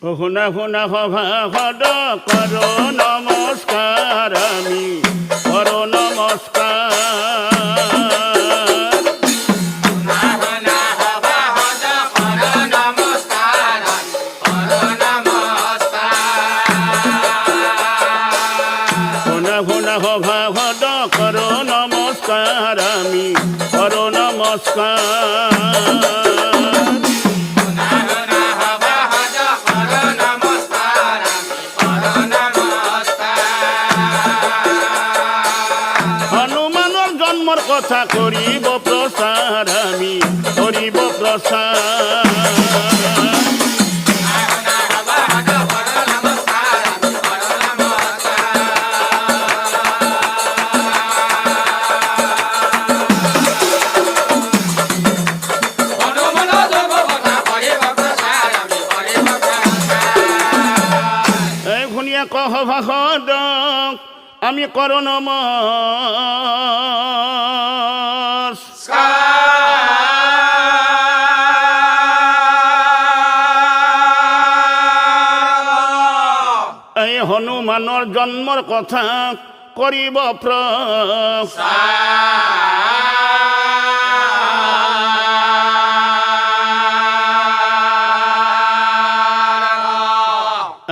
শুনা শুনা সভাসদ কর নমস্কার আমি কর নমস্কার শুনা শুনা সভাসদ কর নমস্কার আমি কর নমস্কার কথা করিব প্রসার আমি করিব প্রসার এই শুনিয়া কহ ভাষদ আমি কর এই হনুমানৰ জন্মৰ কথা কৰিব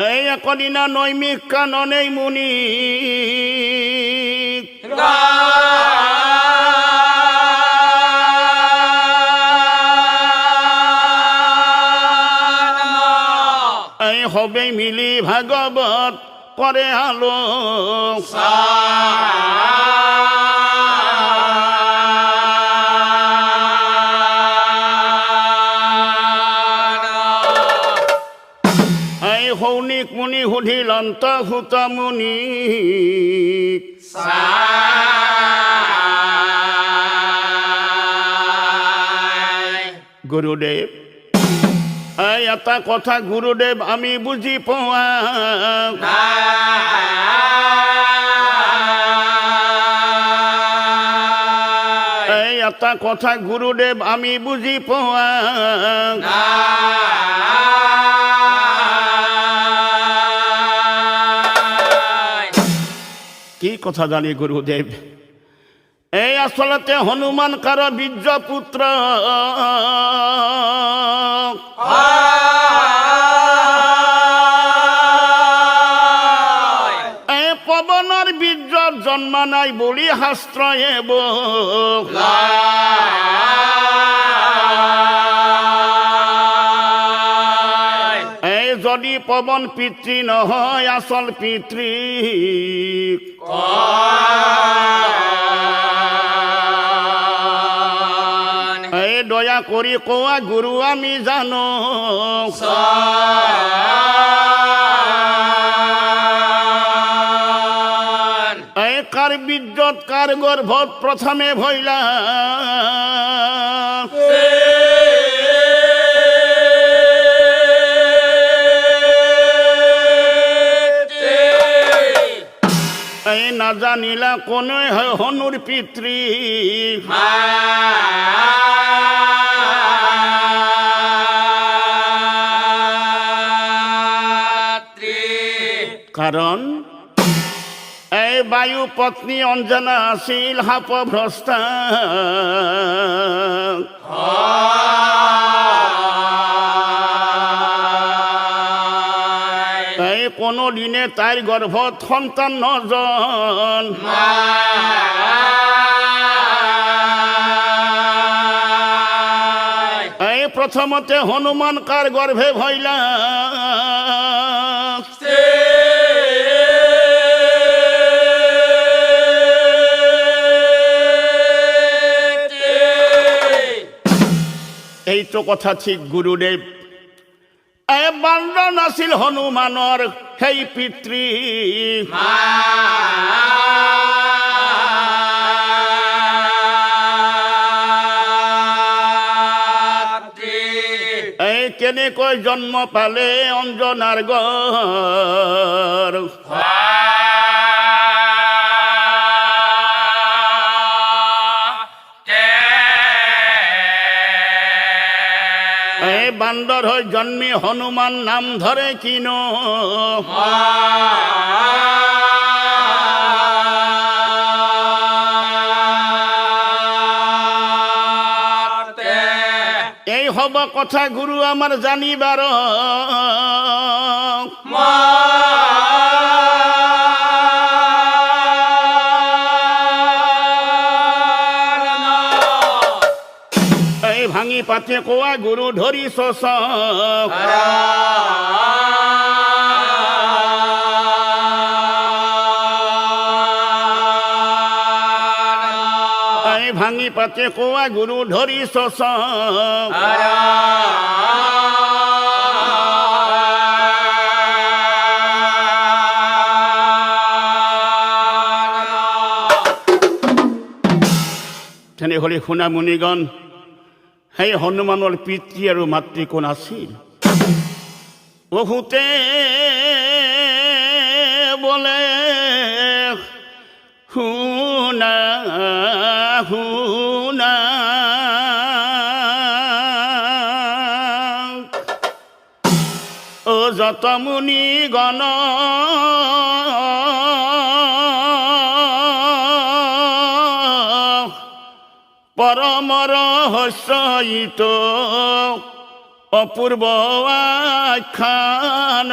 এই একদিনা নৈমিক কাননেই মুনি এই হবে মিলি ভাগৱত কৰে আলো এই সৌনিক মুনি সুধিল অন্তসূত মুনি গুৰুদেৱ এই এটা কথা গুৰুদেৱ আমি বুজি পোৱা এই এটা কথা গুৰুদেৱ আমি বুজি পোৱা কি কথা জানি গুৰুদেৱ এই আচলতে হনুমান কাৰ বীৰ্য পুত্ৰ এই পৱনৰ বীৰ্যত জন্মা নাই বুলি শাস্ত্ৰয়ে এই যদি পৱন পিতৃ নহয় আচল পিতৃ এই দয়া কৰি কোৱা গুৰু আমি জানো এই কাৰ বীৰ্যত কাৰ গৰ্ভত প্ৰথমে ভৈলা এই নাজানিলা কোনে হয় হনুৰ পিতৃ কাৰণ এই বায়ু পত্নী অঞ্জনা আছিল শাপভ্ৰষ্টা এই কোনো দিনে তাইৰ গৰ্ভত সন্তান নজন এই প্ৰথমতে হনুমান কাৰ গৰ্ভে ভৈলা এইটো কথা ঠিক গুৰুদেৱ এই বান্দৰ নাছিল হনুমানৰ সেই পিতৃ এই কেনেকৈ জন্ম পালে অঞ্জনাৰ গৰ এই বান্দর হয় জন্মে হনুমান নাম ধরে কিন এই হব কথা গুরু আমার জানিবার এই ভাঙি পাতে কোয়া গুরু ধরি শোষ এই ভাঙি পাতে কোয়া গুরু ধরি শোষ তেনে হলে শুনা মুনিগণ সেই হনুমানৰ পিতৃ আৰু মাতৃ কোন আছিল বহুতে বোলে শুনা শুনা অ যত মুনিগণ পরম রহস্যিত অপূর্ব আখ্যান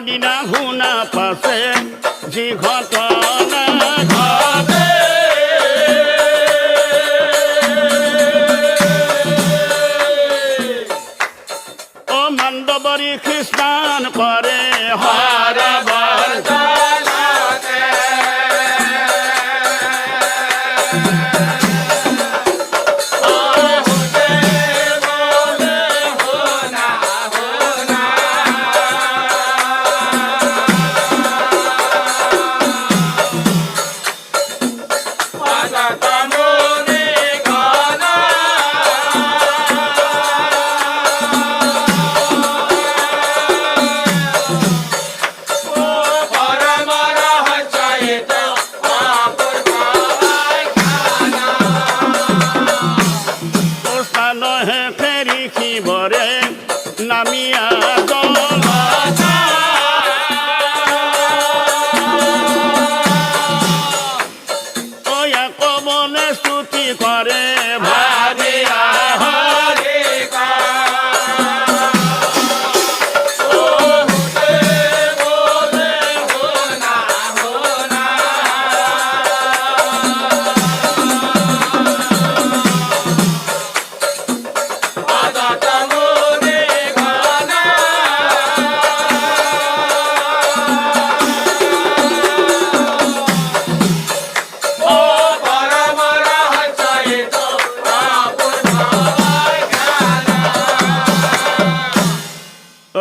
একদিনা শুনা পাছে যি ঘটনা ঘটে ও মাণ্ডৱৰী খ্ৰীষ্টান কৰে হৰবৰ নামিয়া কবলে স্তুতি কৰে ভাবিয়া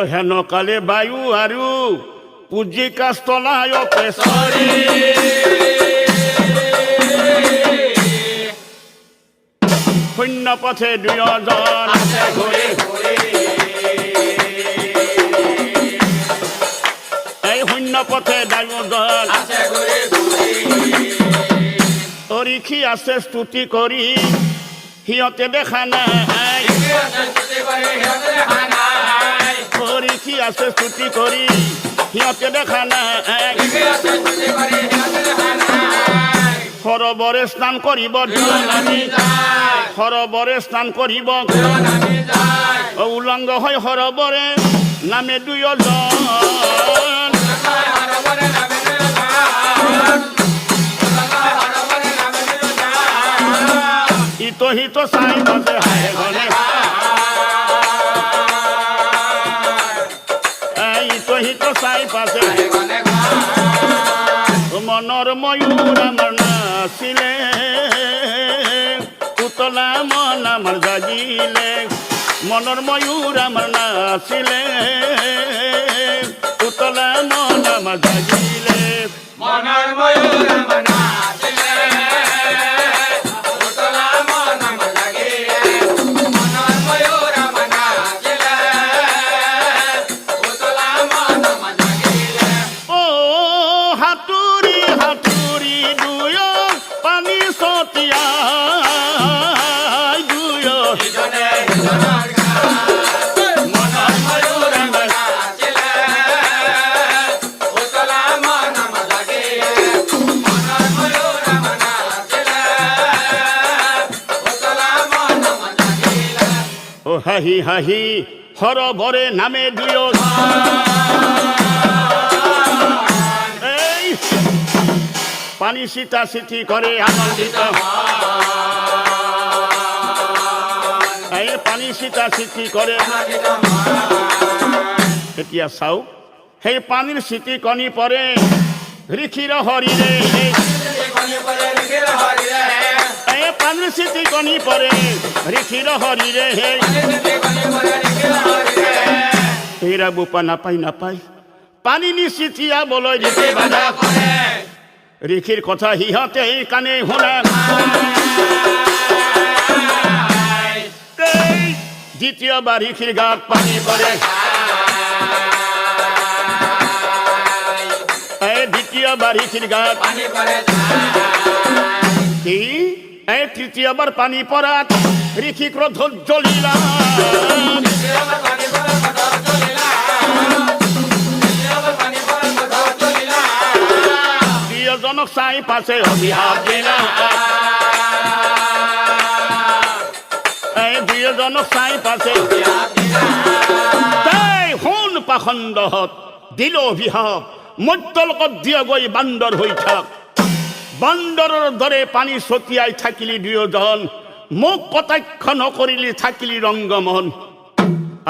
হেন কালে বায়ু আৰু পুঁজিকা স্থলায় পেছৰি শূন্য পথে দুয়োজন আছে ঘূৰি এই শূন্য পথে দুয়োজন আছে ঋষি আছে স্তুতি কৰি সিহঁতে দেখা নাই ঋষি আছে স্তুতি কৰি সিহঁতে দেখা নাই সৰবৰে স্নান কৰিব সৰবৰে স্নান কৰিব উলংগ হয় সৰবৰে নামে দুয়োজন ইটো সিটো চাই বজে হায় ঘনে ইটো সহিত চাই পাছে মনৰ ময়ূৰ আমাৰ নাছিলে উতলা মন আমাৰ জাগিলে মনৰ ময়ূৰ আমাৰ নাছিলে উতলা মন আমাৰ জাগিলে মনৰ ময়ূৰ আমাৰ নাছিলে উতলা মন আমাৰ জাগিলে মনৰ ময়ূৰ আমাৰ নাছিলে উতলা মন আমাৰ জাগিলে ও হাতুৰি হাতুৰি দুয়ো পানী ছটিয়াই দুয়ো ইজনে সিজনৰ গাত মনৰ ময়ূৰ আমাৰ নাছিলে উতলা মন আমাৰ জাগিলে মনৰ ময়ূৰ আমাৰ নাছিলে উতলা মন আমাৰ জাগিলে ও হাহি হাহি সৰবৰে নামে দুয়ো এই পানী চিটা চিঠি কৰে আনন্দিত এই পানী চিটা চিঠি কৰে এতিয়া চাওক সেই পানীৰ চিটি কণী পৰে ঋষিৰ হৰিৰে এই পানীৰ চিটি কণী পৰে ঋষিৰ হৰিৰে এইৰা বোপা নাপায় নাপায় পানী নিচিটিয়াবলৈ দিতে বাধা ঋষিৰ কথা সিহঁতে কাণে শুনা দ্বিতীয়বাৰ ঋষিৰ গাত পানী পৰে দ্বিতীয়বাৰ ঋষিৰ গাত কি এই তৃতীয়বাৰ পানী পৰাত ঋষি ক্ৰোধত জ্বলিলা প্ৰিয়জনক চাই পাছে অভিশাপ দিলা এই প্ৰিয়জনক চাই পাছে শুন পাখণ্ডহঁত দিল অভিশাপ মধ্যলোকত দিয়া গৈ বান্দৰ হৈ থাক বান্দৰৰ দৰে পানী ছটিয়াই থাকিলি দুয়োজন মোক কটাক্ষ নকৰিলি থাকিলি ৰংগমন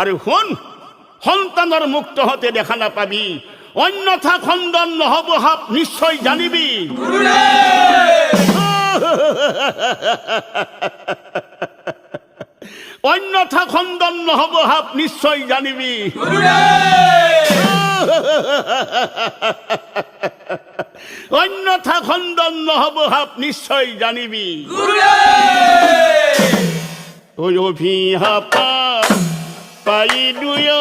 আৰু শুন সন্তানৰ মুখ তহঁতে দেখা নাপাবি অন্যথা খণ্ডন নহব সাপ নিশ্চয় জানিবি অন্যথা খণ্ডন নহব সাপ নিশ্চয় জানিবি অন্যথা খণ্ডন নহব সাপ নিশ্চয় জানিবি ওই অভিশাপা পাই দুয়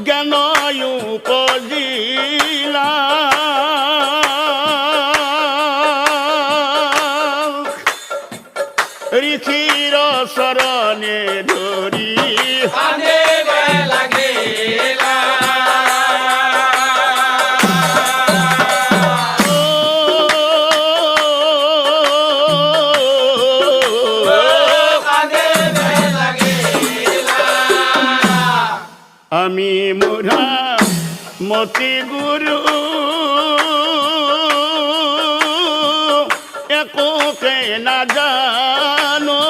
জ্ঞানয় উপজিলা ঋষিৰ চৰণে ধৰি আমি মুঢ়া মতি গুৰু একোকে নাজানো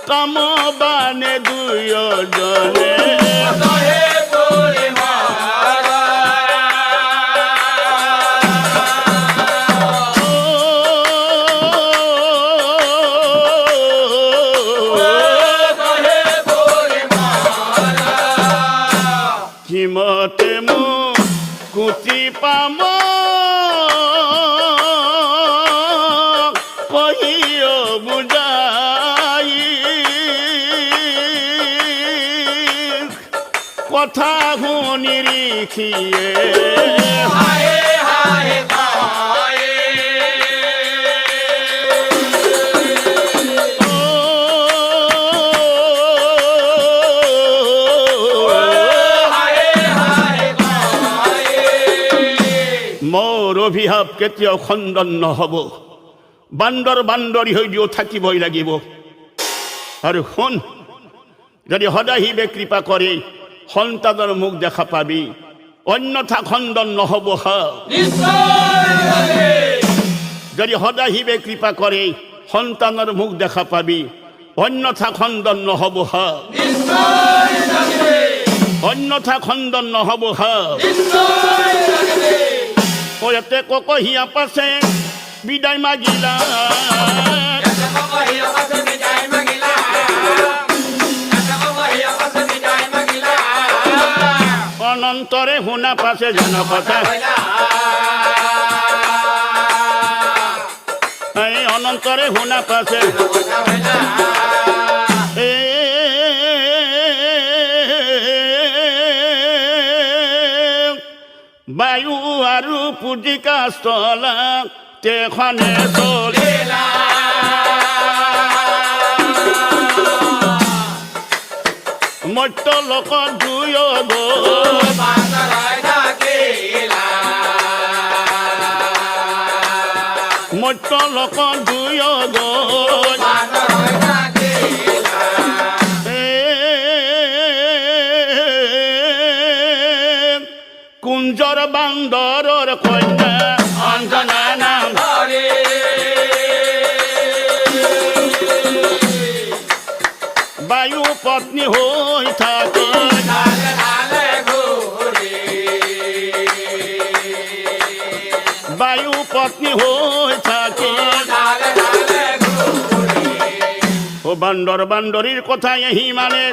কাম বানে দুয়োজনে মতে মোক কুটি পাম কহিও বুজাই কথা শুনি ঋষিয়ে মোৰ অভিশাপ কেতিয়াও খণ্ডন নহব বান্দৰ বান্দৰী হৈ দিও থাকিবই লাগিব আৰু শুন যদি সদায় শিৱে কৃপা কৰি সন্তানৰ মুখ দেখা পাবি অন্যথা খণ্ডন নহব যদি সদাশিৱে কৃপা কৰে সন্তানৰ মুখ দেখা পাবি, অন্যথা খণ্ডন নহ'ব হা, অন্যথা খণ্ডন নহ'ব হা। ইয়াতে ককহিয়া পাছে বিদায় মাগিলা, অনন্তৰে শুনা পাছে জনকথা, এই অনন্তৰে শুনা পাছে বায়ু আৰু পুজিকা স্থলা তেখনে চলিলা, মৰ্ত্য লোকত দুই মৰ্ত্য লোকত দুই কুঞ্জৰ বান্দৰৰ কন্যা অঞ্জনা নাম ধৰি, বায়ু পত্নী হৈ থাকে বায়ু পত্নী হৈ থাকে। ও বান্দৰ বান্দৰীৰ কথা এহি মানে,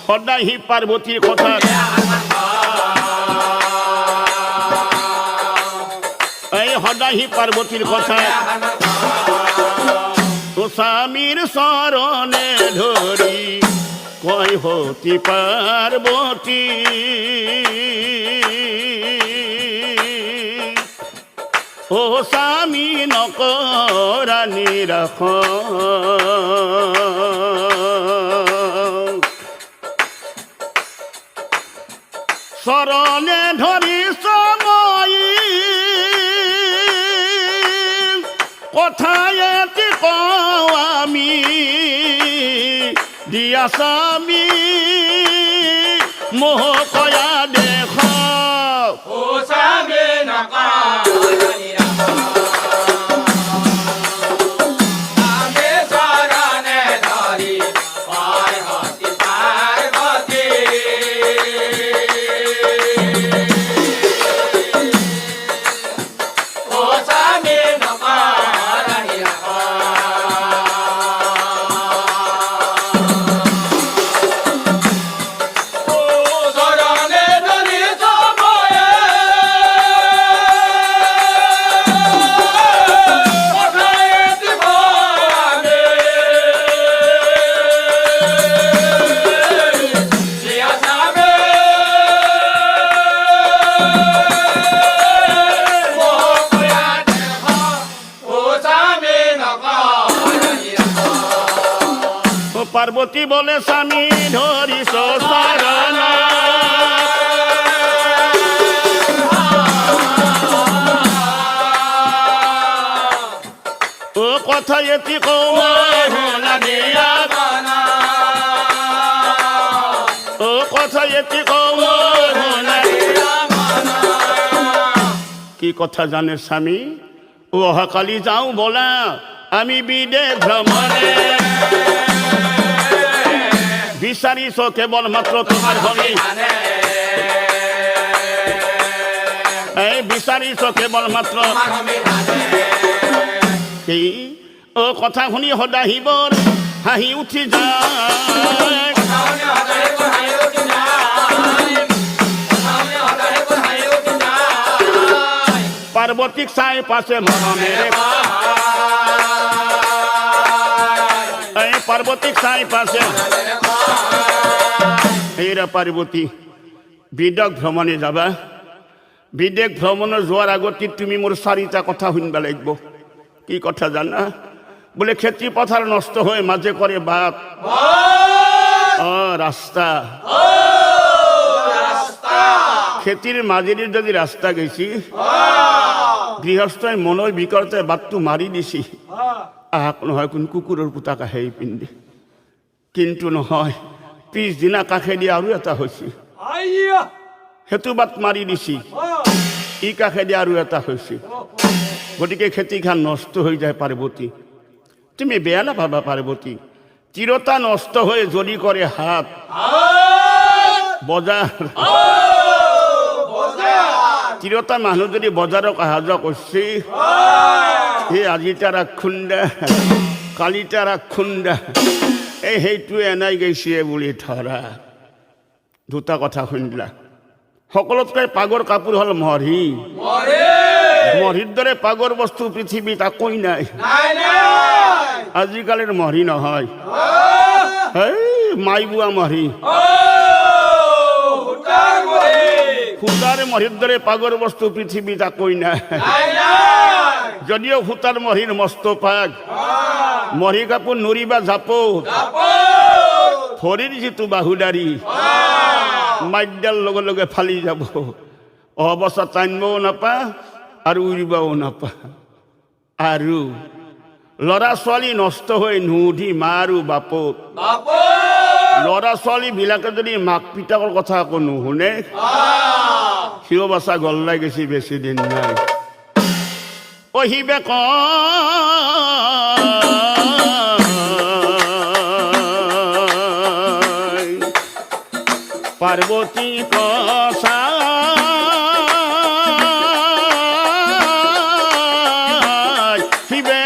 সদায় সি পাৰ্বতীৰ কথা, এই সদায় সি পাৰ্বতীৰ কথা। স্বামীৰ চৰণে ধৰি কয় সতী পাৰ্বতী, ও স্বামী নকৰা নিৰাশ, চৰণে ধৰিছ মই কথা এটি কওঁ আমি, দিয়া স্বামী মোহ কয়া দেখ, পার্বতী বলে স্বামী ধরিস শরণ, ও কথা এটি কৌনা দিয়া, ও কথা এটি কৌনা, কি কথা জানে স্বামী? ও অহাকালি যাও বলা আমি বিদেশ ভ্রমণে, বিচারিছ কেবলমাত্র তোমার ভূমি, এই বিচারিছ কেবলমাত্র কি? ও কথা শুনি সদাশিৱৰ হাঁহি উঠি যায়, পাৰ্বতীক চাই পাছে মৰমেৰে, এই পাৰ্বতীক চাই পাছে, এইৰা পাৰ্বতী বিদেশ ভ্ৰমণে যাবা, বিদেশ ভ্ৰমণে যোৱাৰ আগতে তুমি মোৰ 4টা কথা শুনিব লাগিব। কি কথা জানা? বোলে খেতি পথাৰ নষ্ট হৈ মাজে কৰে বাট, ৰাস্তা, খেতিৰ মাজেদি যদি ৰাস্তা গৈছি, গৃহস্থই মনৰ বিকৰতে বাটটো মাৰি দিছি, আহাক নহয় কোন কুকুৰৰ পুতাক আহে পিন্ধি, কিন্তু নহয় পিছদিনা কাষেদি আৰু এটা হৈছে, সেইটো বাট মাৰি দিছি, ই কাষেদি আৰু এটা হৈছে গতিকে খেতিখান নষ্ট হৈ যায় পাৰ্বতী তুমি বেয়া নাপাবা পাৰ্বতী তিৰোতা নষ্ট হৈ যদি কৰে হাত বজাৰ তিৰোতা মানুহ যদি বজাৰক অহা যোৱা কৰিছে এই আজি তাৰা খুন্দা কালি তাৰা খুন্দা এই সেইটোৱে এনাই গৈছে বুলি ধৰা দুটা কথা শুনিলা সকলোতকৈ পাগৰ কাপোৰ হ'ল মহৰি মহৰিৰ দৰে পাগৰ বস্তু পৃথিৱীত একোই নাই আজিকালিৰ মহৰি নহয় মাই বোৱা মহৰি সূতাৰ মহৰিৰ দৰে পাগৰ বস্তু পৃথিৱীত একোই নাই যদিও সূতাৰ মহৰিৰ মস্ত পাগ মহৰি কাপোৰ নুৰিবা জাপত ভৰিৰ যিটো বাহুদাৰী মাইডাল লগে লগে ফালি যাব অৱস্থা টানিবও নাপা আৰু উৰিবও নাপা আৰু ল'ৰা ছোৱালী নষ্ট হৈ নুধি মা আৰু বাপত ল'ৰা ছোৱালীবিলাকে যদি মাক পিতাকৰ কথা আকৌ নুশুনে সিও বাচা গল্লাই গেছি বেছি দিন নাই অহিবে ক পার্বতী কষা শিবে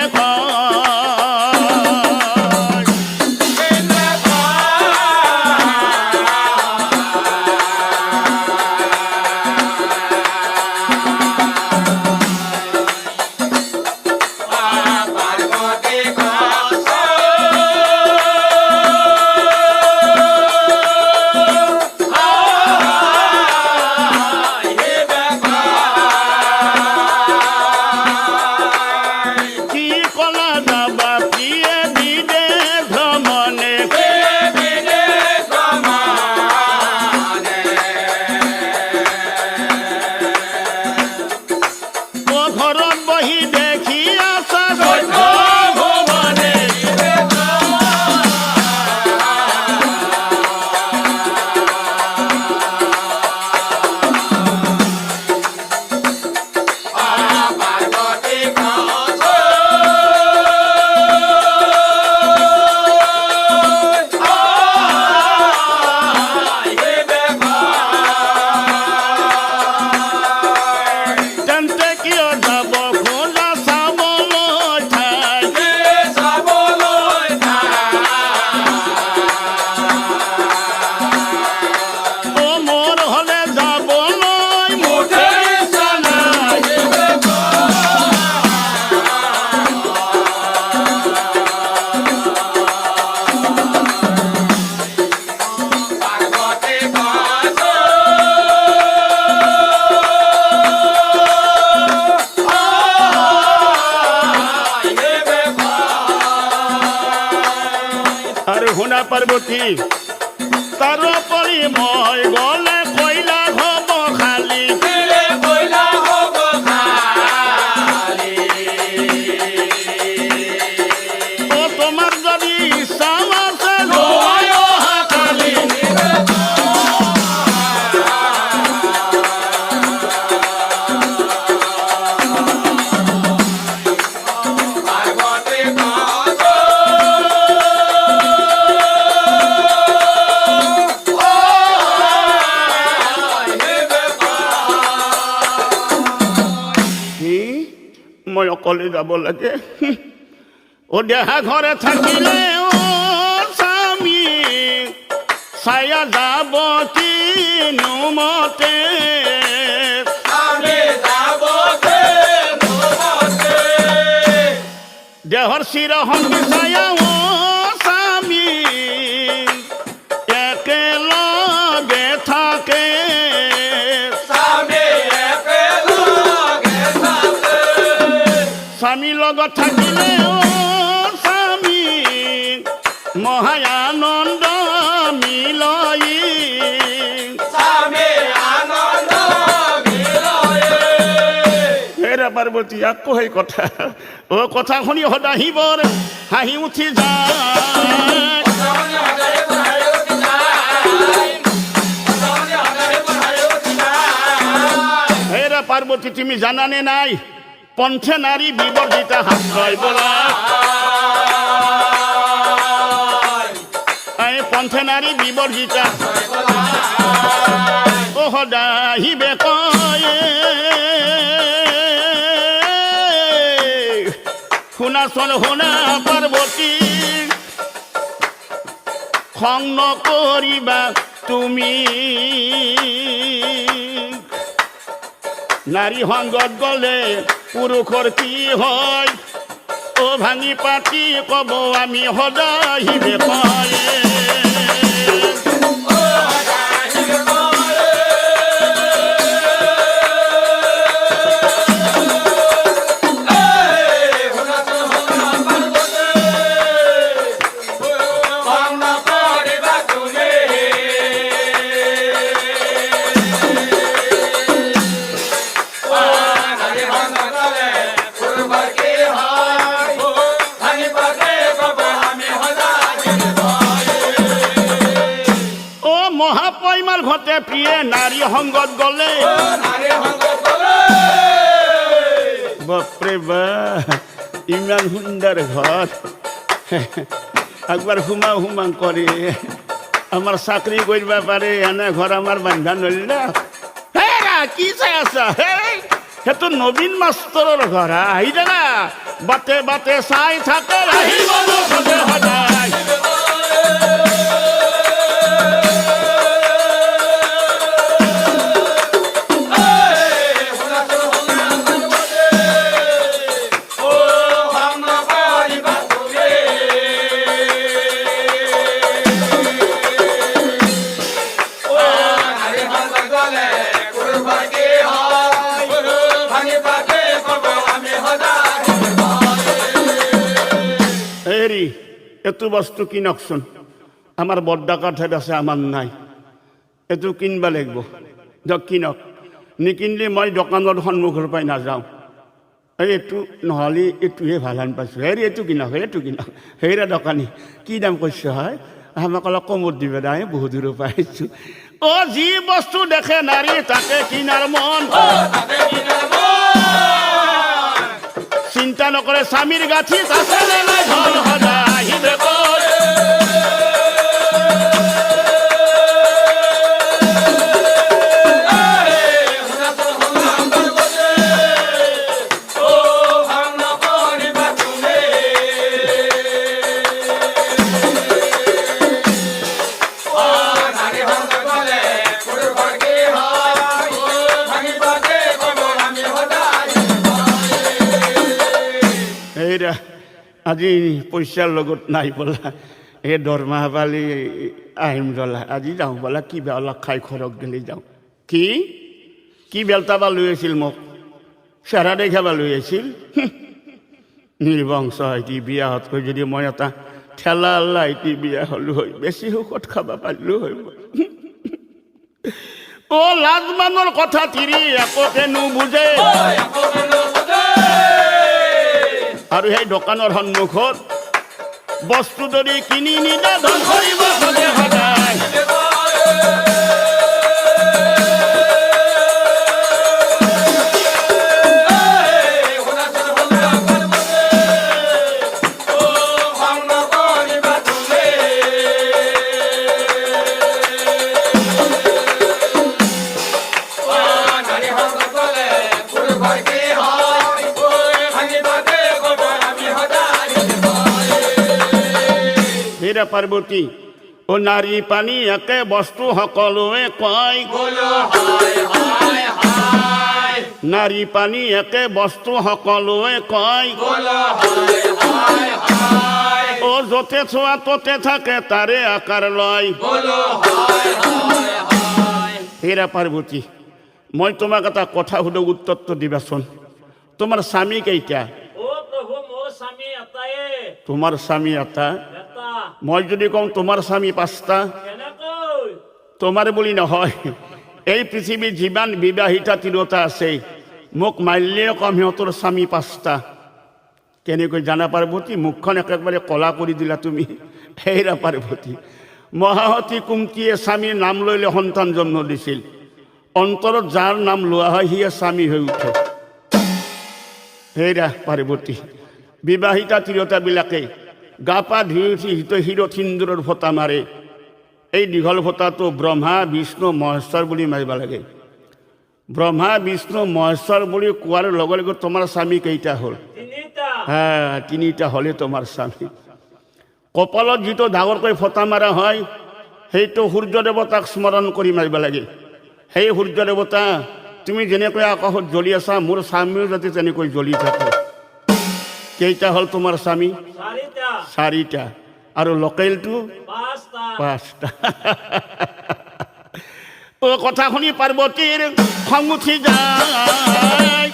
পার্বতী তার পরি মই গলে কইলা হব খালি ও তোমার যদি ইচ্ছা আছে কালি মই অকলে যাব লাগে ও দেহা ঘরে থাকিলে ও স্বামী ছায়া যাব কিনো মতে দেহর শিরহঙ্গী ছায়া ও স্বামী একেলগে থাকে স্বামী লগত থাকিলে ও স্বামী মহায়ানন্দ মিলই হেৰা পাৰ্বতী আকৌ সেই কথা ও কথা শুনি সদাহিবৰ হাঁহি উঠি যায় হেৰা পার্বতী তুমি জানানে নাই পন্থে নারী বিবর্জিতা হাত নয় বলা পন্থে নারী বিবর্জিতা ও হদাহিবে কয়ে শুনা শোন শুনা পার্বতী খং নকৰিবা তুমি নাৰী সংগত গলে পুৰুষৰ কি হয় ও ভাঙি পাতি কব আমি সদাহিবে কয়ে মহাপৈমাল ঘটে প্ৰিয়ে নারী সংগত গলে বাপরে বা ইমান সুন্দর ঘর একবার হুমা হুমা করে আমার চাকরি করবা পারে এনে ঘর আমার বান্ধা নলি না কি চাই আছা সেইটো নবীন মাষ্টৰৰ ঘৰ আহি জানা বাটে বাটে চাই থাকে আহিব সদায় এতো বস্তু কিনকচোন আমার বড্ডা কাঠেত আছে আমার নাই এতো কিনবা লাগিব দিয়ক কিনক নিকিনলে মই দোকানৰ সন্মুখৰ পৰাই নাযাওঁ এইটো নহ'লে এইটোহে ভাল হান পাইছোঁ হেৰি এইটো কিনক হেৰা দোকানী কি দাম কৈছে হয় আমাক অলপ কমত দিবে দাই বহুত দূৰৰ পৰা আহিছোঁ অ যি বস্তু দেখে নাৰী তাকে কিনাৰ মন চিন্তা নকৰে স্বামীৰ গাঁঠিত আছে নে নাই ধন সদায় আজি পইচাৰ লগত নাই বোলা এই দৰমহা পালি আহিম জ্বলা আজি যাওঁ বোলা কিবা অলপ খাই খৰক গেলি যাওঁ কি বেলতাবা লৈ আছিল মোক চেহেৰা দেখাবা লৈ আছিল নিৰ্বংশ এটি বিয়াহতকৈ যদি মই এটা ঠেলা লাইটি বিয়া হলো হয় বেছি সুখত খাবা পাৰিলো হয় অ লাজমানৰ কথা তিৰি একোকে নুবুজে আৰু সেই দোকানৰ সন্মুখত বস্তু যদি কিনি নিদা ধন কৰিব সদায় পাৰ্বতী ও নাৰী পানী একে বস্তু সকলোৱে কয় নাৰী পানী একে বস্তু সকলোৱে কয় ও য'তে চোৱা ততে থাকে তাৰে আকাৰ লয় হেৰা পাৰ্বতী মই তোমাক এটা কথা সুধো উত্তৰটো দিবাচোন তোমাৰ স্বামী কেইটা তোমাৰ স্বামী এটা মই যদি কওঁ তোমাৰ স্বামী পাঁচটা তোমাৰ বুলি নহয় এই পৃথিৱীত যিমান বিবাহিতা তিৰোতা আছে মোক মাৰিলেও কম সিহঁতৰ স্বামী পাঁচটা কেনেকৈ জানা পাৰ্বতী মুখখন একেবাৰে কলা কৰি দিলা তুমি হেৰা পাৰ্বতী মহাসতী কুন্তীয়ে স্বামীৰ নাম লৈ লৈ সন্তান জন্ম দিছিল অন্তৰত যাৰ নাম লোৱা হয় সিয়ে স্বামী হৈ উঠে। হেৰা পাৰ্বতী বিবাহিতা তিৰোতাবিলাকে গা পা ধুই উঠি শিৰত সিন্দুৰৰ ফটা মাৰে। এই দীঘল ফটাটো ব্ৰহ্মা বিষ্ণু মহেশ্বৰ বুলি মাৰিব লাগে। ব্ৰহ্মা বিষ্ণু মহেশ্বৰ বুলি কোৱাৰ লগে লগে তোমাৰ স্বামী কেইটা হ'ল? তিনিটা হ'লে তোমাৰ স্বামী। কপালত যিটো ডাঙৰকৈ ফটা মাৰা হয় সেইটো সূৰ্য দেৱতাক স্মৰণ কৰি মাৰিব লাগে। সেই সূৰ্য দেৱতা, তুমি যেনেকৈ আকাশত জ্বলি আছা, মোৰ স্বামীও যাতে তেনেকৈ জ্বলি থাকে। কেইটা হ'ল তোমাৰ স্বামী? চাৰিটা। আৰু লোকেলটো 5টা। কথা শুনি পাৰ্বতীৰ খং উঠি যায়।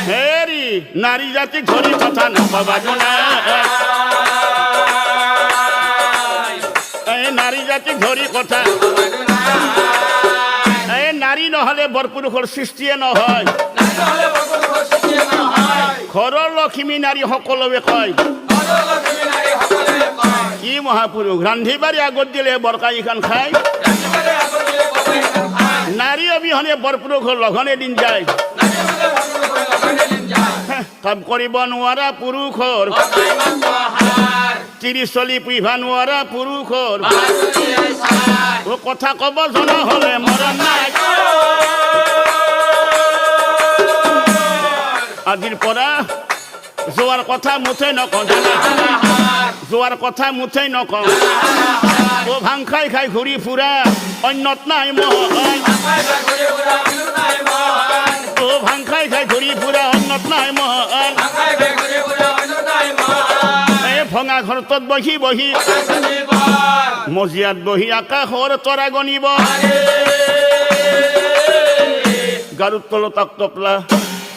হেৰি নাৰী জাতি ধৰি কথা নকবা নাৰী জাতি ধৰি কথা। এই নাৰী নহ'লে বৰপুৰুষৰ সৃষ্টিয়ে নহয়। ঘৰৰ লক্ষ্মী নাৰী সকলোৱে কয়। কি মহাপুৰুষ ৰান্ধি বাঢ়ি আগত দিলে বৰকাইখন খায়। নাৰী অবিহনে বৰপুৰুষৰ লঘনে দিন যায়। কাম কৰিব নোৱাৰা পুৰুষৰ, তিৰি চলি পুহিব নোৱাৰা পুৰুষৰ, কথা কব জনা হলে মৰণ নাই। আজিৰ পৰা যোৱাৰ কথা মুঠেই নকওঁ, যোৱাৰ কথা মুঠেই নকওঁ। ভাং খাই খাই ঘূৰি ফুৰা অন্যত নাই মন। ভাং খাই খাই ঘূৰি ফুৰা অন্যত নাই মন। এই ভঙা ঘৰটোত বহি বহি, মজিয়াত বহি আকাশৰ তৰা গণিব। গাৰুৰ তলত আগ টপলা,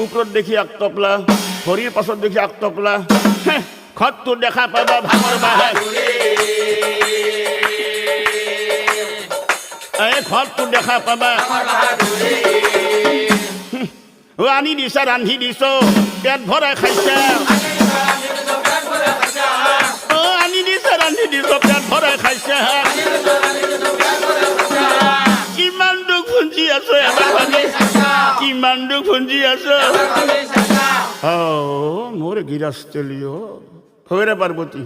ওপৰত দেখি আগ টপলা, ভৰিৰ পাছত দেখি আগ টপলা। ঘৰটো দেখা পাবা ভাঙৰ বাহে। এই ঘৰটো দেখা পাবা। আনি দিছা ৰান্ধি দিছ, পেট ভৰাই খাইছা। আনি দিছা ৰান্ধি দিছ, পেট ভৰাই খাইছা। কিমান দুখ ভুঞ্জি আছো এবাৰ ভাবি, কিমান দুখ ভুঞ্জি আছো। মোৰ গিৰাস্তলিও হৰে পাৰ্বতী।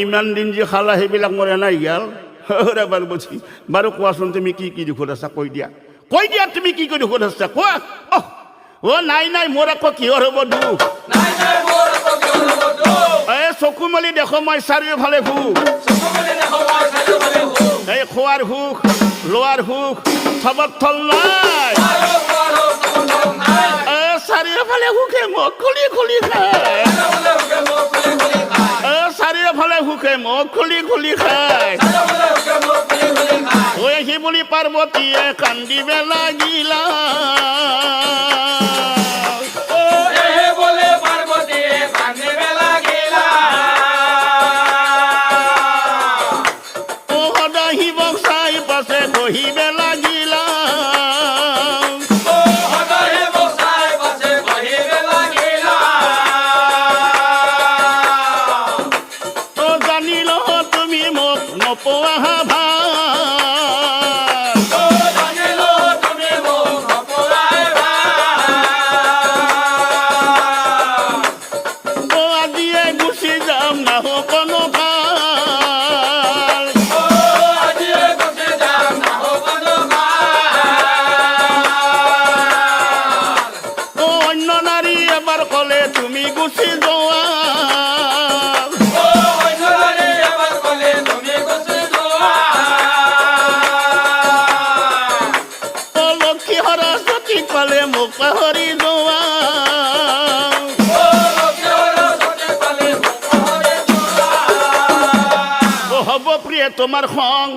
ইমান দিন যে খালা সেইবিলাক মোৰ এনাই গেল। হৰে পাৰ্বতী বাৰু কোৱাচোন তুমি কি কি দুখত আছা? কৈ দিয়া, কৈ দিয়া তুমি কি কি দুখত আছা কোৱা। নাই নাই মোৰ আকৌ কিহৰ হ'ব দুখ? চকু মেলি দেখো মই চাৰিওফালে সুখ। এই খোৱাৰ সুখ, লোৱাৰ সুখ, থবত থল নাই। চাৰিওফালে সুখে মোক খুলি খুলি খায়। চাৰিওফালে সুখে মোক খুলি খুলি খায়। সি বুলি পাৰ্বতীয়ে কান্দিবে লাগিলা। বহিবে লাগিলা। জানিল তুমি মোক নপোৱা ভাল। আজিয়ে গুচি যাম নাহ কোনো তুমি গুচি যোৱা। লক্ষী সৰস্বতী পালে মোক পাহৰি যোৱা। হ'ব প্ৰিয়ে তোমাৰ খং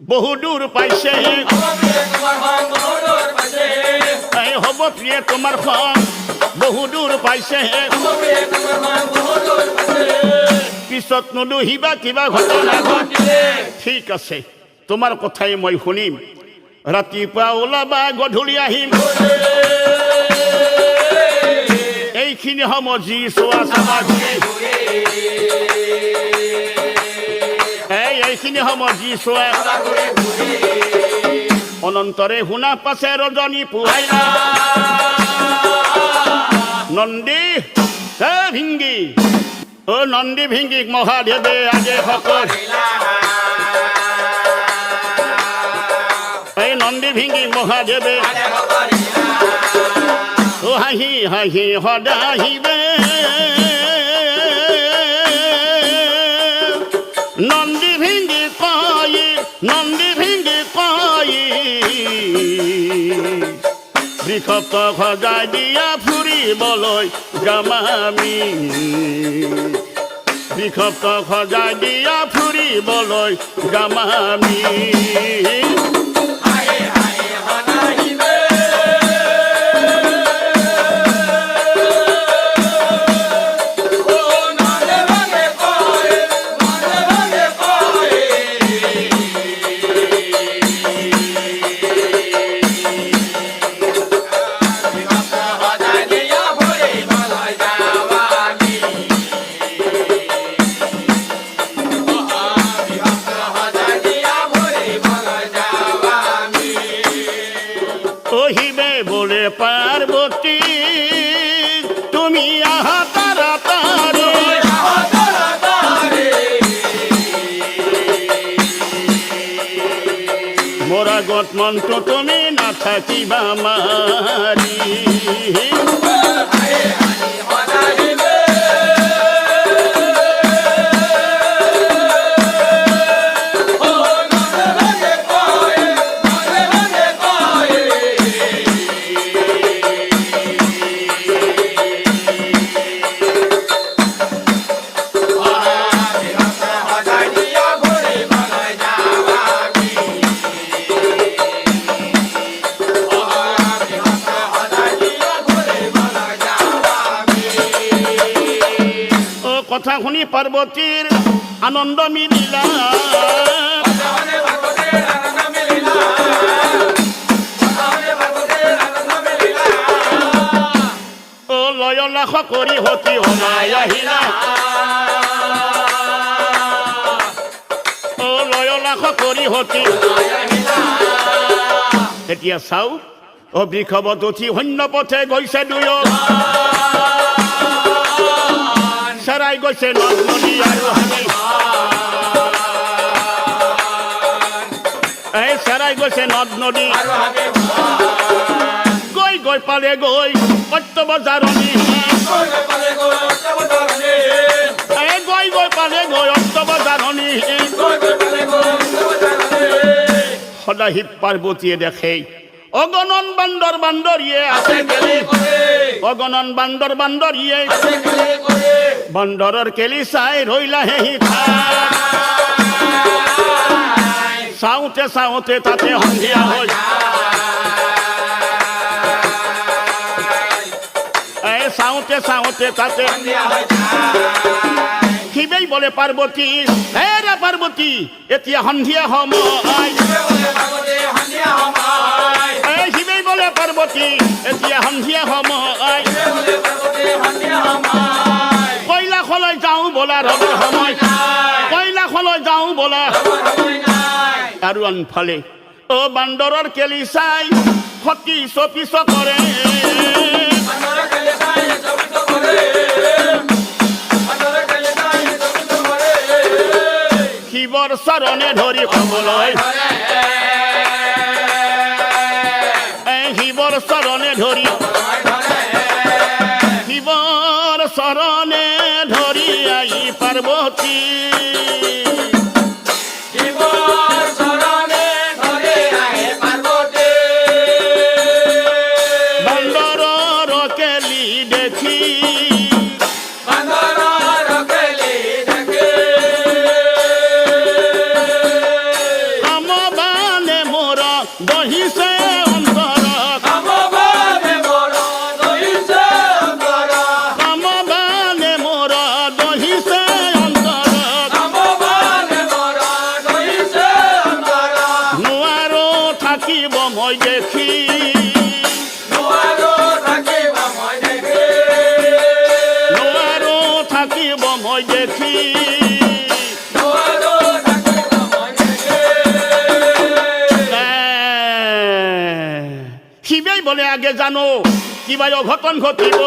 বহু দূৰ পাইছে। হ'ব প্ৰিয়ে তোমাৰ খং বহু দূৰ পাইছে। পিছত নুদুহিবা কিবা ঘটনা ঘটিলে। ঠিক আছে, তোমাৰ কথাই মই শুনিম। ৰাতিপুৱা ওলাবা গধূলি আহিম। এই এইখিনি সময় যি চোৱা চাবা এইখিনি সময় যি চোৱা অনন্তৰে শুনা পাছে ৰজনী পুৱাইলা নন্দী হে ভিংগি অ নন্দী ভিংগিক মহাদেৱে আগে সকল এই নন্দী ভিংগিক মহাদেৱে ও হাঁহি হাঁহি সদাহিবে নন্দী ভিংগি কয় বৃষপ্ত সজাই দিয়া ফুৰিবলৈ যাম আমি বৃষপ্ত সজাই দিয়া ফুৰিবলৈ যাম আমি কহিবে বলে পার্বতী তুমি আহা তাড়াতাড়ি মোরা গত মন্ত্র তুমি না থাকিবা মারি কথা শুনি পার্বতীর আনন্দ মিলিলা ও লয় লাখ করি হতি হনাই আহিলা ও লয় লাখ করি হতি এতিয়া চাও ও বৃষভত উঠি শূন্য পথে গৈছে দুয়ো চেৰাই গৈছে নদ নদী আৰু হাবি এই চেৰাই গৈছে নদ নদী গৈ গৈ পালে গৈ সত্য বজাৰণী এই গৈ গৈ পালে গৈ সত্য বজাৰণী সদায় শিৱ পাৰ্বতীয়ে দেখে অগণন বান্দৰ বান্দৰীয়ে আছে অগণন বান্দৰ বান্দৰীয়ে বান্দৰৰ কেলি চাই ৰৈলা হেহি চাওঁতে চাওঁতে তাতে সন্ধিয়া হৈ চাওঁতে চাওঁতে তাতে শিৱেই বলে পাৰ্বতী হেৰা পাৰ্বতী এতিয়া সন্ধিয়া সময় শিৱেই বলে পাৰ্বতী এতিয়া সন্ধিয়া সময় কৈলাশলৈ যাওঁ বলা ৰবৰ সময় কৈলাশলৈ যাওঁ বলা আৰু আনফালে অ বান্দৰৰ কেলি চাই সতী চপিছ কৰে শিৱৰ চৰণে ধৰি কবলৈ শিৱৰ চৰণে ধৰি শিৱৰ চৰণে ধৰি আহি পাৰ্বতী বান্দৰৰ কেলি দেখি কামবানে মোৰ দহিছে মই দেখি বলে আগে জানো কিবা অঘটন ঘটিব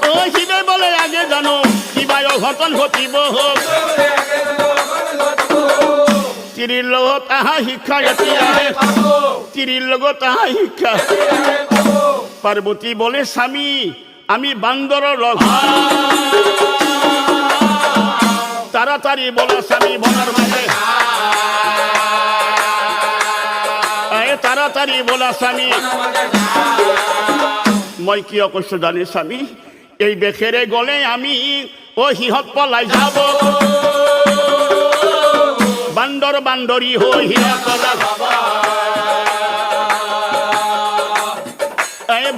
ও শিবে বলে আগে জানো কিবা অঘটন ঘটিব তিৰিৰ লগত আহা শিক্ষা এতিয়াহে তিৰিৰ লগত আহা শিক্ষা পাৰ্বতী বলে স্বামী আমি বান্দৰৰ লগ তাড়াতাড়ি বলা স্বামী বনার মাঝে তাড়াতাড়ি বলা স্বামী মই কিয় কৈছো জানে স্বামী এই বেখেৰে গলে আমি ও সিহঁত পলাই যাব বান্দৰ বান্দৰী হৈ সিহঁত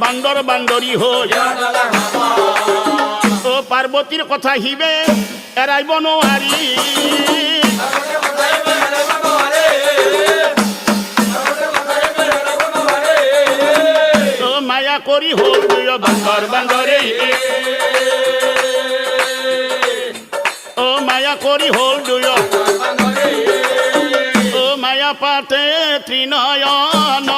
বান্দৰ বান্দৰী হৈ ও পাৰ্বতীৰ কথা হিবে এৰাইব নোৱাৰি মায়া কৰি হ'ল দুয়ো বান্দৰ বান্দৰী ও মায়া কৰি হ'ল দুয়ো ও মায়া পাতে ত্ৰিনয়ন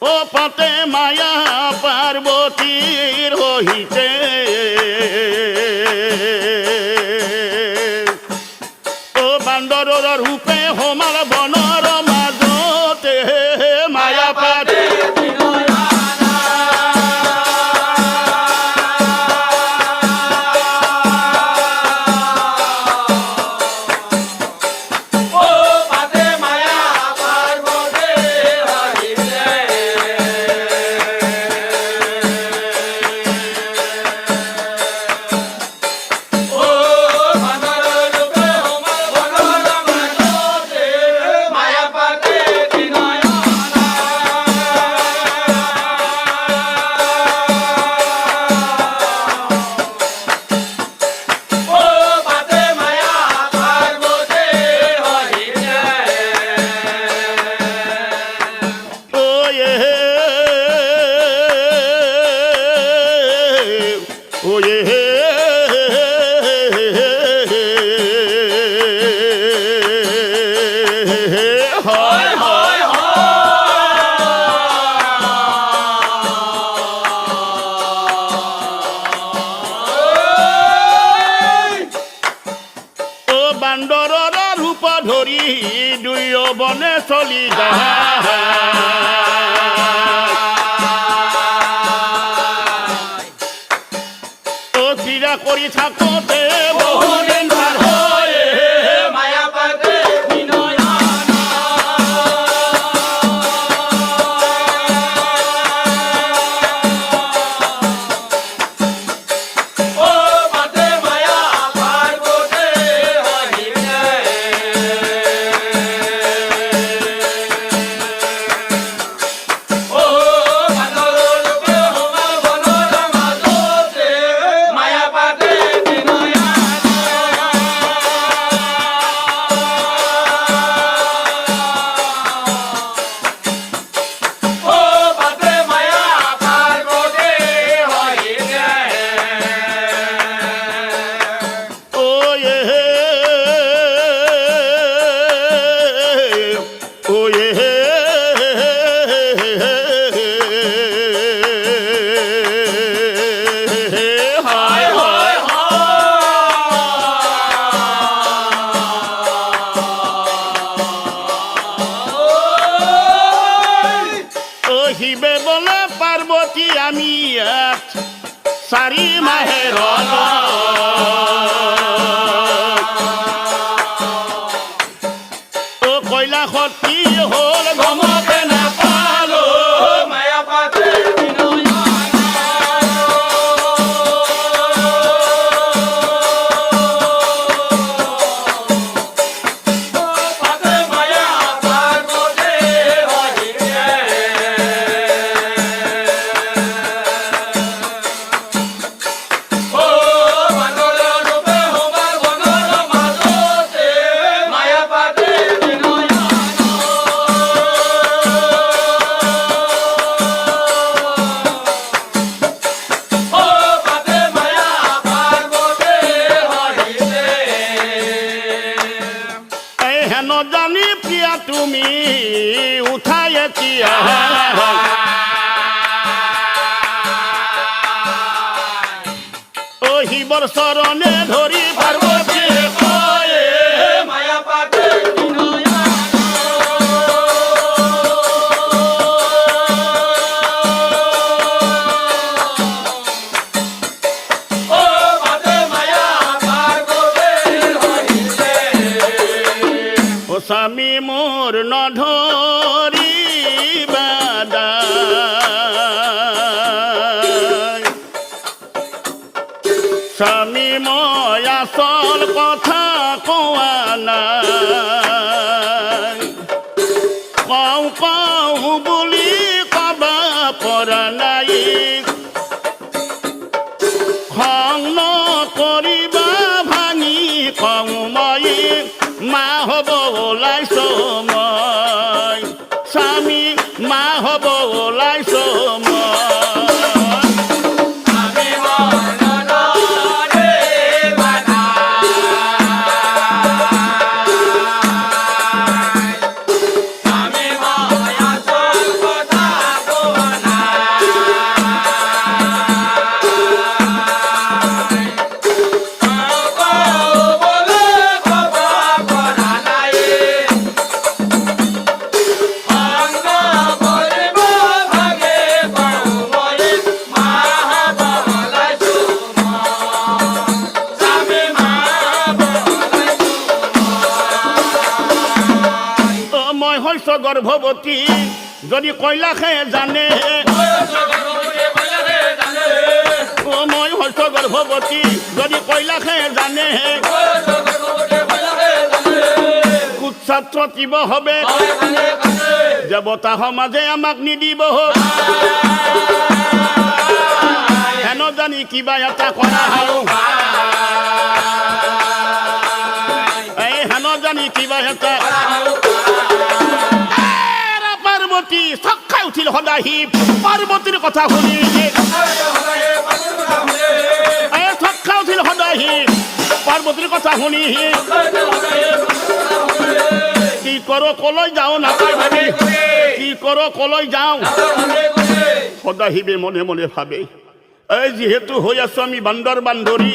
ও পাতে মায়া পাৰ্বতীৰ ৰহিতে ও বান্দৰৰ ৰূপে সমাল বনৰ মাজতে মায়া পাতে বান্দৰৰ ৰূপ ধৰি দুয়ো বনে চলি যায় ও ক্ৰীড়া কৰি থাকোতে বহুদিন পাৰ হয় মায়া পাতে শিবে বলে পাৰ্বতী আমি চাৰি মাহেৰ ও কৈলাশত কি হ'ল গমতে নাপালো মায়া পাতে Oh, শিবর চরণে ধরি পার্বতী কয়ে মায়া পাতে বিনয়া ও পাতে মায়া পার্বতী হইছে ও স্বামী মোর নধরি বাদায় স্বামী মই আসল কথা কোয়া নাই কও কও বুলি কবা পৰা নাই খং নকৰিবা ভাঙি কওঁ মই মা হ'ব ওলাইছো মই স্বামী মা হ'ব ওলাইছো মই আমি মনরে বাধা আমি মায়া সব কথা কোনা বলে বাবা করা নাই অঙ্গ করিব ভাগে পাউমরে মা বলাইছো স্বামী মা বলাইছো ও মই হৈছো গৰ্ভৱতী যদি কৈলাসে জানে ও মই হৈছো গৰ্ভৱতী যদি কৈলাসে জানে কুৎসাত্ৰ দিব হবে দেৱতা সমাজে আমাক নিদিব হেন জানি কিবা এটা কৰা হাৰো এই হেন জানি কিবা এটা পাৰ্বতী চক খাই উঠিল সদাহি পাৰ্বতীৰ কথা শুনি চক খাই উঠিল সদাহি পাৰ্বতীৰ কথা শুনি কি কৰো কলৈ যাওঁ নাপায় ভাবি কি কৰো কলৈ যাওঁ সদাহিবে মনে মনে ভাবে এই যিহেতু হৈ আছো আমি বান্দৰ বান্ধৰী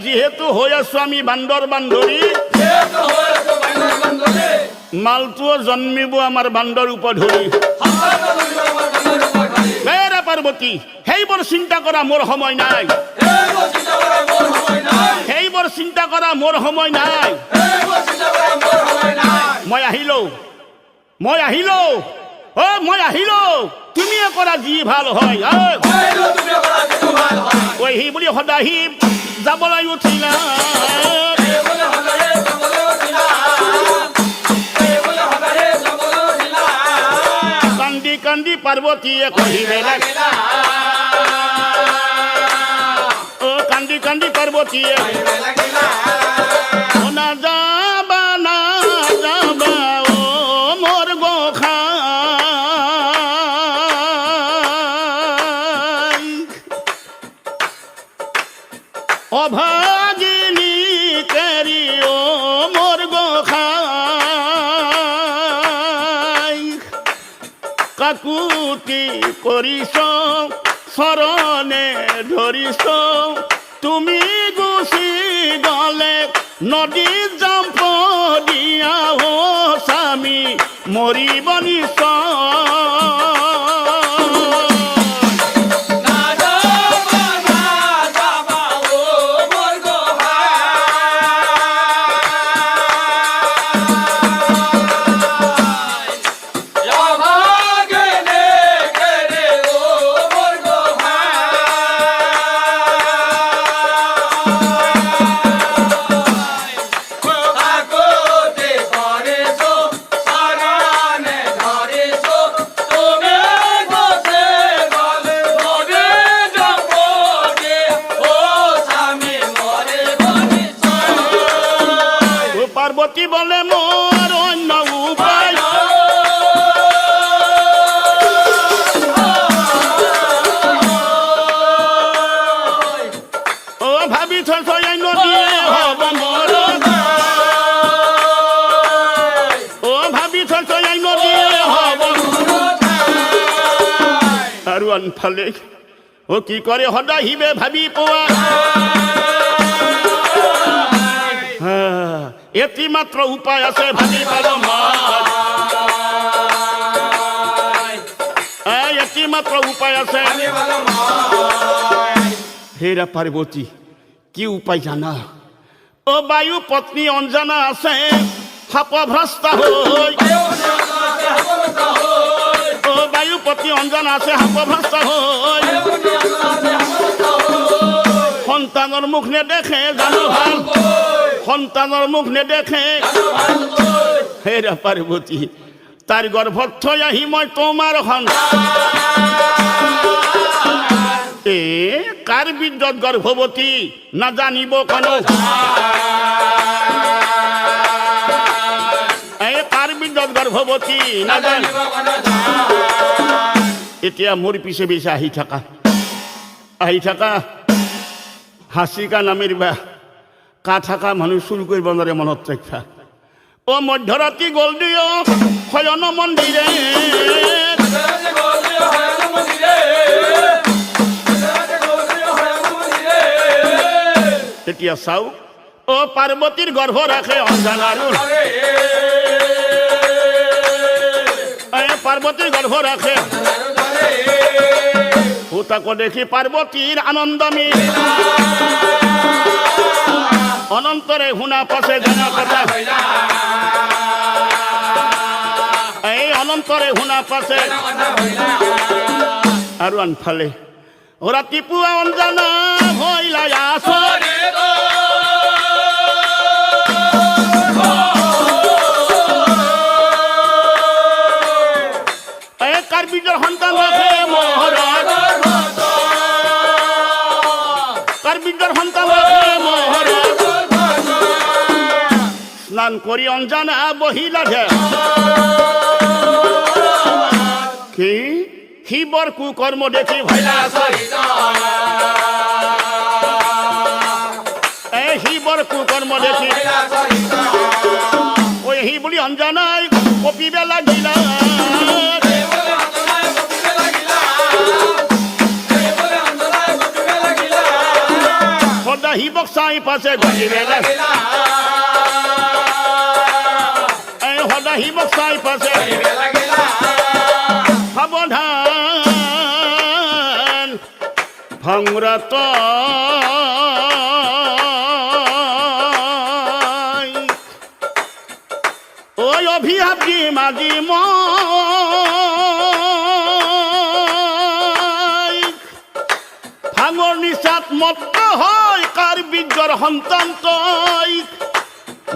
যিহেতু হৈ আছো আমি বান্দৰ বান্ধৰী মালটোও জন্মিব আমাৰ বান্দৰ উপধৰি পাৰ্বতী সেইবোৰ চিন্তা কৰা মোৰ সময় নাই সেইবোৰ চিন্তা কৰা মোৰ সময় নাই মই আহিলো অ মই আহিলো তুমিয়ে কৰা যি ভাল হয় ঐ সি বুলি সদাহি যাবলৈ উঠিলা কান্দি কান্দি পাৰ্বতীয়ে কহিবে লাগিলা ও কান্দি কান্দি পাৰ্বতীয়ে না যাবা না যাবা ও মোৰ গোখাই অভাগিনী কেৰি ও মোৰ গোখাই কাকুতি কৰিছ চৰণে ধৰিছ তুমি গুচি গলে নদীত জাম্প দিয়া ও স্বামী মৰিব পার্বতী বলে মোর অন্য উপায় ও ভাবি থই নদীয়ে হব মোর ও ভাবি থই নদীয়ে হব আৰু আনফালে ও কি কৰে হদাহিবে ভাবি পোৱা এটি মাত্ৰ উপায় আছে ভাবি পালো এটি মাত্ৰ উপায় আছে হেৰা পাৰ্বতী কি উপায় জানা ও বায়ু পত্নী অঞ্জনা আছে সাপভ্ৰষ্ট হৈ ও বায়ু পত্নী অঞ্জনা আছে সাপভ্ৰষ্ট হৈ সন্তানৰ মুখ নেদেখে জানো ভাল সন্তানৰ মুখ নেদেখে হেৰা পাৰ্বতী তাৰ গৰ্ভত থৈ আহি মই তোমাৰ কাৰ বীৰ্যত গৰ্ভৱতী নাজানিব কোনো কাৰ বীৰ্যত গৰ্ভৱতী নাজানিব এতিয়া মোৰ পিছে পিছে আহি থাকা হাসিকা নামেৰ বা কা থাকা মানুষ চুৰ কৰব নোৱাৰে মনত ৰাখা ও মধ্যৰাতি গল দিও শয়ন মন্দিৰে তেতিয়া চাও ও পাৰ্বতীৰ গৰ্ভ ৰাখে অঞ্জনাৰ পাৰ্বতীৰ গৰ্ভ ৰাখে ও তাকো দেখি পাৰ্বতীৰ আনন্দ মিলা অনন্তৰে শুনা পাছে জানা কথা এই অনন্তৰে শুনা পাছে আৰু আনফালে ৰাতিপুৱা অঞ্জনা হইলা আছৰে কাৰ বীৰ্যৰ সন্তান ৰাখে মহাৰাজ কাৰ বীৰ্যৰ সন্তান ৰাখে মহাৰাজ স্নান কৰি অঞ্জনা বহিলা কি শিৱৰ কুকৰ্ম দেখি ভৈলা শিৱৰ কুকৰ্ম দেখি ঐ সি বুলি অঞ্জনাই কপিবে লাগিলা সদায় শিৱক চাই পাছে গজিবে লাগিলা সদায় শিৱক চাই পাছে সাৱধান ভংৰাত ঐ অভিশাপ দিম আজি মই ভাঙৰ নিচাত মত্ত হয় কাৰ বীৰ্যৰ সন্তান তই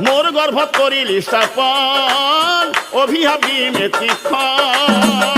মোৰ গৰ্ভত কৰিলি স্থাপন অভিশাপ দিম এতিখন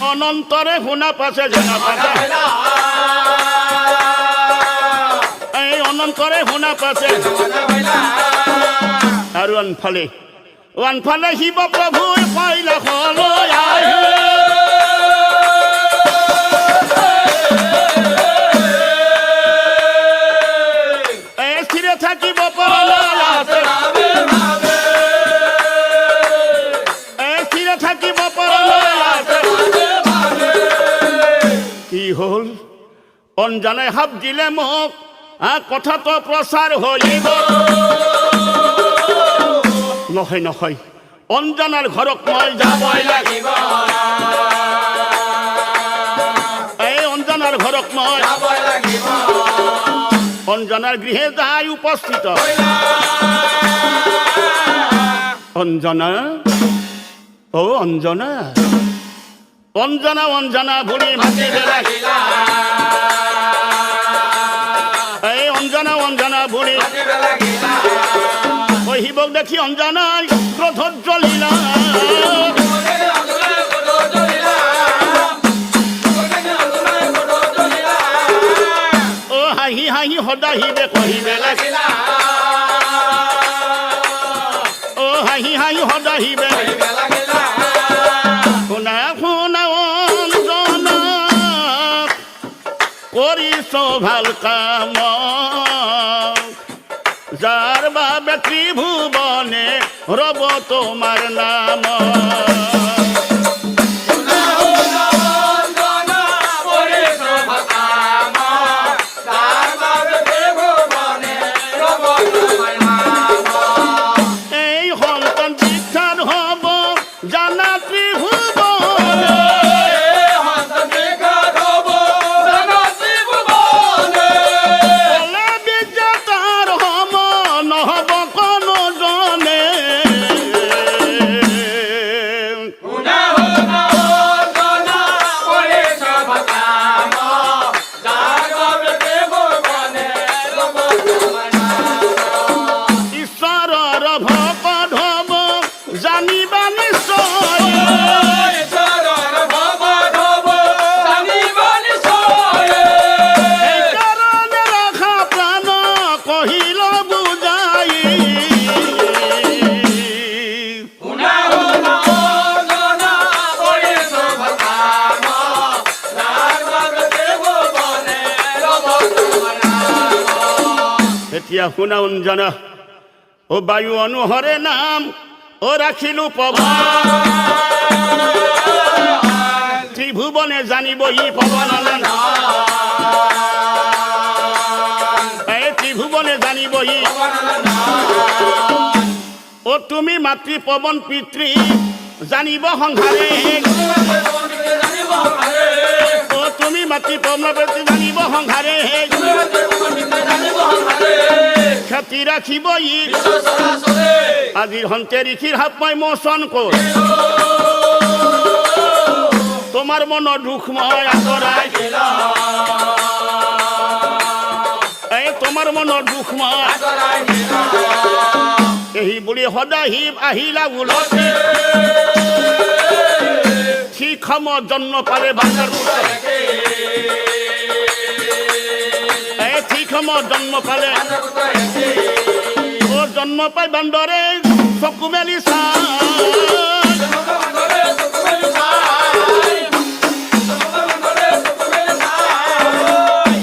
অনন্তৰে শুনা পাছে জানা পাছে এই অনন্তৰে শুনা পাছে আৰু আনফালে শিৱ প্ৰভুই পাইলা হলৈ আহে স্থিৰে থাকিব পৰা আছে স্থিৰে থাকিব পৰা আছে হল অঞ্জনায় হাত দিলে মোক কথা তো প্রচার হইব নহয় নহয় অঞ্জনার ঘরক মই যাবই লাগিব এই অঞ্জনার ঘরক মই যাবই লাগিব অঞ্জনার গৃহে যাই উপস্থিত অঞ্জনা ও অঞ্জনা অঞ্জনা অঞ্জনা বুড়ি মাতিবে লাগিলা এই অঞ্জনা অঞ্জনা বুড়ি মাতিবে লাগিলা ওই হিবক দেখি অঞ্জনাই ক্রোধ জ্বলিলা ও হাহি হাহি সদাহিবে কহিবে লাগিলা ও হাহি হাহি সদাহিবে শুনা শুনা অঞ্জনা কৰিছ ভাল কাম যার বাবে ত্রিভুবনে রব তোমার নাম এই সন্তান বিখ্যাত হব জানা ত্রিভুবনে বলে বিজেতার হব নহব কোনো জনে ঈশ্বৰৰ ভকত হব জানিবা নিশ্চয় সেইকাৰণে ৰখা প্ৰাণ কহিল বুজাই এতিয়া শুনা অঞ্জনা ও বায়ু অনুহরে নাম ও রাখিলু পবন ত্রিভুবনে জানিব ই পবন এই ত্রিভুবনে জানিব ই ও তুমি মাতৃ পবন পিতৃ জানিব সংসারে ও তুমি মাতৃ পবন পিতৃ জানিব সংসারে খ্যাতি রাখিব ই আজির হন্তে ঋষির হাত মই মোচন কর তোমার মন দুঃখময় আতরাই এই তোমার মন দুঃখময় এই বুড়ি সদাহিব আহিলা উলতি শিক্ষম জন্ম পালে বাংলার এই শিক্ষম জন্ম পালে ও জন্ম পাই বান্দরে চকু মেলি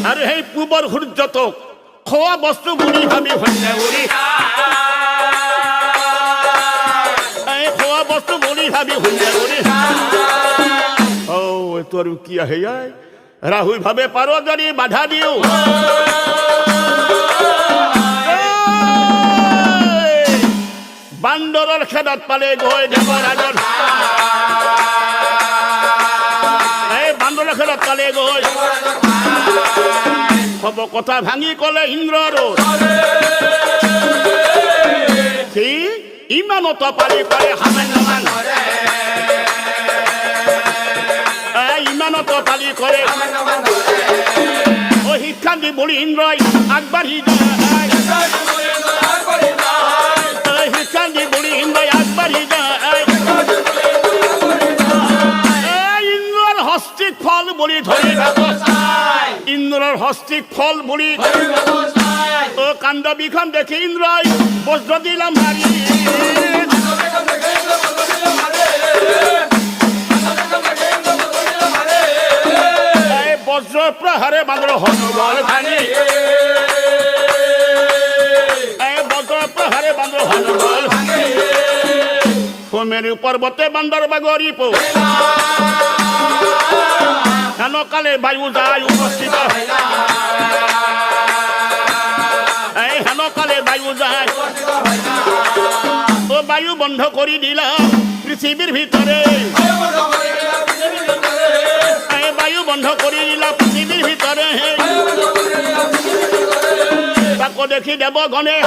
আর সেই পূবৰ সূৰ্যটোক খোৱা বস্তু বুলি ভাবি শূন্য উৰি এই খোৱা বস্তু বুলি ভাবি শূন্য উৰি ও এইটো আৰু কি আহে ৰাহুল ভাবে পাৰো যদি বাধা দিওঁ বান্দৰৰ খেদত পালে গৈ দেৱৰাজন এই বান্দৰৰ খেদত পালে গৈ সব কথা ভাঙি কলে ইন্দ্ৰৰ সি ইমানত পালি কৰে সামান্যমান ইমানত পালি কৰে ও শিক্ষা দি বুঢ়ী ইন্দ্ৰই আগবাঢ়ি যায় শিক্ষা দি বুঢ়ী ইন্দ্ৰই আগবাঢ়ি যায় ইন্দ্ৰৰ হস্তিক ফল বুলি ধৰি ইন্দ্ৰৰ হস্তিক ফল বুলি ও কাণ্ড বিখন দেখি ইন্দ্ৰই বজ্ৰ দিলা মাৰি বজ্ৰ প্ৰহাৰে বান্দৰ হনুবল ভাঙি বজ্ৰ প্ৰহাৰে বান্দৰ হনুবল ভাঙি সুমেৰু পৰ্বতে বান্দৰ বাগৰি হেন কালে বায়ু যায় উপস্থিত এই হেন কালে বায়ু যায় ও বায়ু বন্ধ করে দিলাম পৃথিবীর ভিতরে এই বায়ু বন্ধ করে দিলাম পৃথিবীর ভিতরে তাকে দেখি দেব গণে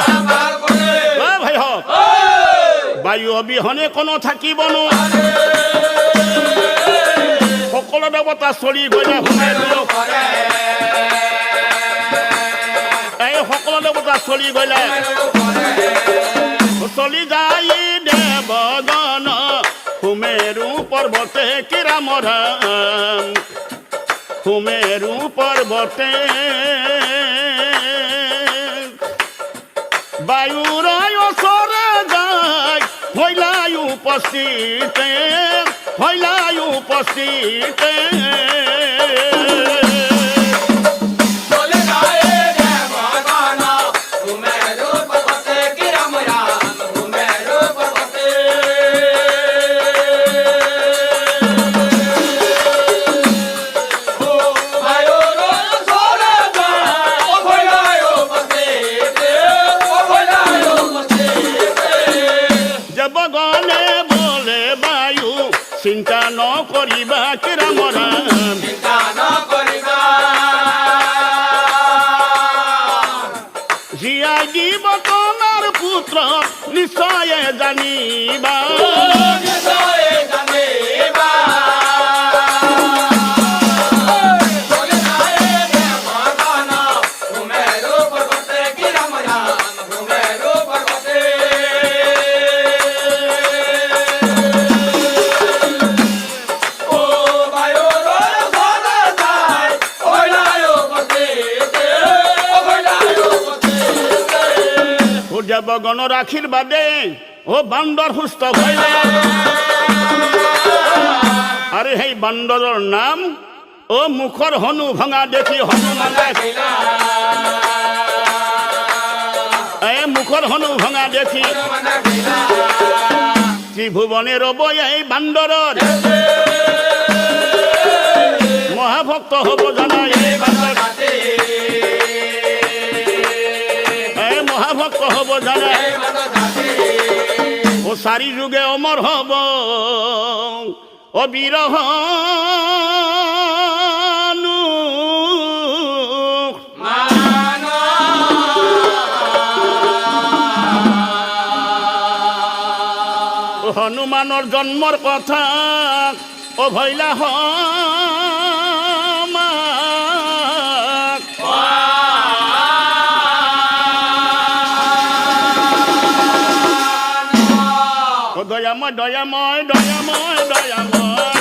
ভাই হোক বায়ু অবিহনে কোনো থাকিব নো সকলো দেৱতা চলি গলে সোমাই এই সকলো দেৱতা চলি গলে চলি যাই দেৱগণ সুমেৰু পৰ্বতে কিৰাম ৰাম সুমেৰু পৰ্বতে বায়ুৰ ওচৰে যায় হইলাই উপস্থিতে হইলাই উপস্থিতে চিন্তা নকৰিবা কিৰাম ৰাম জীয়াই দিব তোমাৰ পুত্ৰ নিশ্চয় জানিবা দেৱগণ ৰাখিৰ বাদে ও বান্দৰ সুস্থ হইলে আৰু সেই বান্দৰৰ নাম ও মুখৰ হনু ভঙা দেখি হনুমানে মুখৰ হনু ভঙা দেখি ত্ৰিভুৱনে ৰব এই বান্দৰৰ মহাভক্ত হব জানা এই বান্দৰ মহাভক্ত হব জানা ও চাৰি যুগে অমৰ হব ও বিৰহ হনুমানৰ জন্মৰ কথা ও ভৈলা দয়াময় দয়াময় দয়াময় দয়াময়